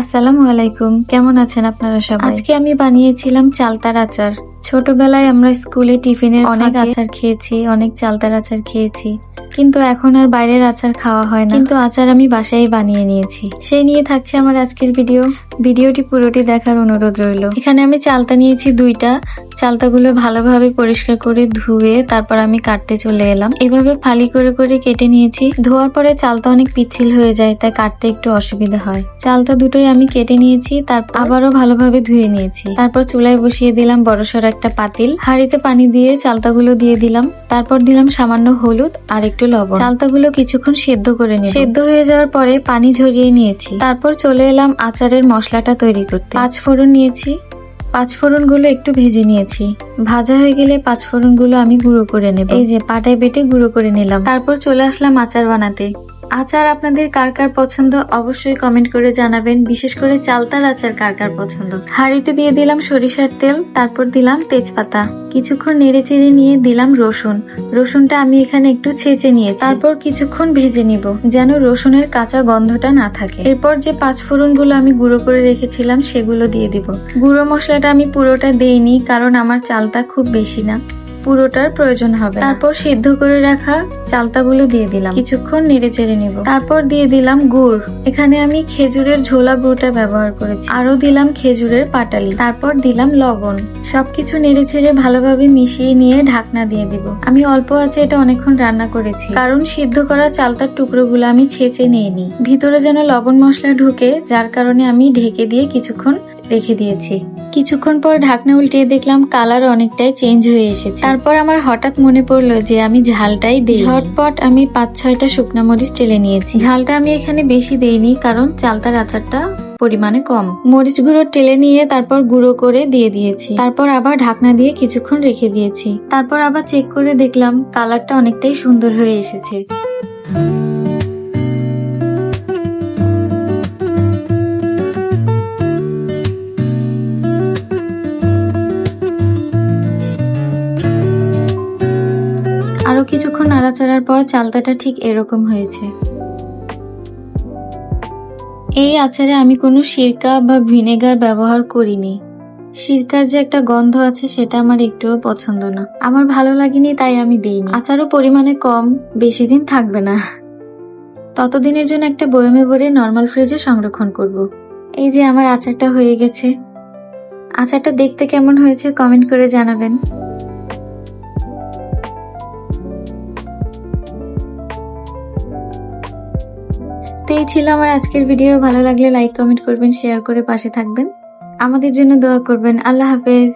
আসসালামু আলাইকুম, কেমন আছেন আপনারা সবাই? আজকে আমি বানিয়েছিলাম চালতার আচার। ছোটবেলায় আমরা স্কুলে টিফিনের অনেক আচার খেয়েছি, অনেক চালতার আচার খেয়েছি, কিন্তু এখন আর বাইরের আচার খাওয়া হয় না। কিন্তু আচার আমি বাসায় বানিয়ে নিয়েছি। সেই নিয়ে থাকছে আমার আজকের ভিডিওটি পুরোটি দেখার অনুরোধ রইল। এখানে আমি চালতা নিয়েছি 2টা। চালতাগুলো ভালোভাবে পরিষ্কার করে ধুয়ে তারপর আমি কাটতে চলে এলাম। এভাবে ফালি করে করে কেটে নিয়েছি। ধোয়ার পরে চালতা অনেক পিচ্ছিল হয়ে যায়, তাই কাটতে একটু অসুবিধা হয়। চালতা দুটোই আমি কেটে নিয়েছি, তারপর আবারও ভালোভাবে ধুয়ে নিয়েছি। তারপর চুলায় বসিয়ে দিলাম বড়সড় একটা পাতিল। হাঁড়িতে পানি দিয়ে চালতাগুলো দিয়ে দিলাম। তারপর দিলাম সামান্য হলুদ আর একটু লবণ। চালতাগুলো কিছুক্ষণ সেদ্ধ করে নিয়ে সেদ্ধ হয়ে যাওয়ার পরে পানি ঝরিয়ে নিয়েছি। তারপর চলে এলাম আচারের মশলাটা তৈরি করতে। 5 ফোড়ন নিয়েছি। 5 ফোড়নগুলো একটু ভেজে নিয়েছি। ভাজা হয়ে গেলে 5 ফোড়নগুলো আমি গুঁড়ো করে নেব। এই যে পাটায় বেটে গুঁড়ো করে নিলাম। তারপর চলে আসলাম আচার বানাতে। আচার আপনাদের কার কার পছন্দ অবশ্যই কমেন্ট করে জানাবেন। বিশেষ করে চালতার আচার কার কার পছন্দ। হাঁড়িতে দিয়ে দিলাম সরিষার তেল, তারপর দিলাম তেজপাতা। কিছুক্ষণ নেড়ে চেড়ে নিয়ে দিলাম রসুন। রসুনটা আমি এখানে একটু ছেঁচে নিয়েছি। তারপর কিছুক্ষণ ভেজে নিব, যেন রসুনের কাঁচা গন্ধটা না থাকে। এরপর যে 5 ফোড়নগুলো আমি গুঁড়ো করে রেখেছিলাম সেগুলো দিয়ে দিব। গুঁড়ো মশলাটা আমি পুরোটা দেইনি, কারণ আমার চালতা খুব বেশি না, পুরোটার প্রয়োজন হবে। তারপর সিদ্ধ করে রাখা চালতাগুলো দিয়ে দিলাম। কিছুক্ষণ নেড়ে চেড়ে নিব। তারপর দিয়ে দিলাম গুড়। এখানে আমি খেজুরের ঝোলা গুড়টা ব্যবহার করেছি। আরো দিলাম খেজুরের পাটালি। তারপর দিলাম লবণ। সবকিছু নেড়ে চেড়ে ভালোভাবে মিশিয়ে নিয়ে ঢাকনা দিয়ে দিব। আমি অল্প আছে এটা অনেকক্ষণ রান্না করেছি, কারণ সিদ্ধ করা চালতার টুকরোগুলো আমি ছেঁচে নিয়ে নিই, ভিতরে যেন লবণ মশলা ঢুকে, যার কারণে আমি ঢেকে দিয়ে কিছুক্ষণ রেখে দিয়েছি। কিছুক্ষণ পর ঢাকনা উল্টিয়ে দেখলাম কালার অনেকটাই চেঞ্জ হয়ে এসেছে। তারপর আমার হঠাৎ মনে পড়লো যে আমি ঝালটাই দিই। ঝটপট আমি 5-6টা শুকনা মরিচ টেলে নিয়েছি। ঝালটা আমি এখানে বেশি দেইনি, কারণ চালতার আচারটা পরিমাণে কম। মরিচ গুঁড়ো টেলে নিয়ে তারপর গুঁড়ো করে দিয়ে দিয়েছি। তারপর আবার ঢাকনা দিয়ে কিছুক্ষণ রেখে দিয়েছি। তারপর আবার চেক করে দেখলাম কালারটা অনেকটাই সুন্দর হয়ে এসেছে। আরো কিছুক্ষণ নাড়াচাড়ার পর চালতাটা ঠিক এরকম হয়েছে। এই আচারে আমি কোনো সিরকা বা ভিনেগার ব্যবহার করিনি। সিরকার যে একটা গন্ধ আছে সেটা আমার একটুও পছন্দ না, আমার ভালো লাগেনি, তাই আমি দেইনি। আচারও পরিমাণে কম, বেশি দিন থাকবে না, ততদিনের জন্য একটা বয়মে ভরে নর্মাল ফ্রিজে সংরক্ষণ করব। এই যে আমার আচারটা হয়ে গেছে। আচারটা দেখতে কেমন হয়েছে কমেন্ট করে জানাবেন। তো এই ছিল আমার আজকের ভিডিও। ভালো লাগলে লাইক কমেন্ট করবেন, শেয়ার করে পাশে থাকবেন, আমাদের জন্য দোয়া করবেন। আল্লাহ হাফেজ।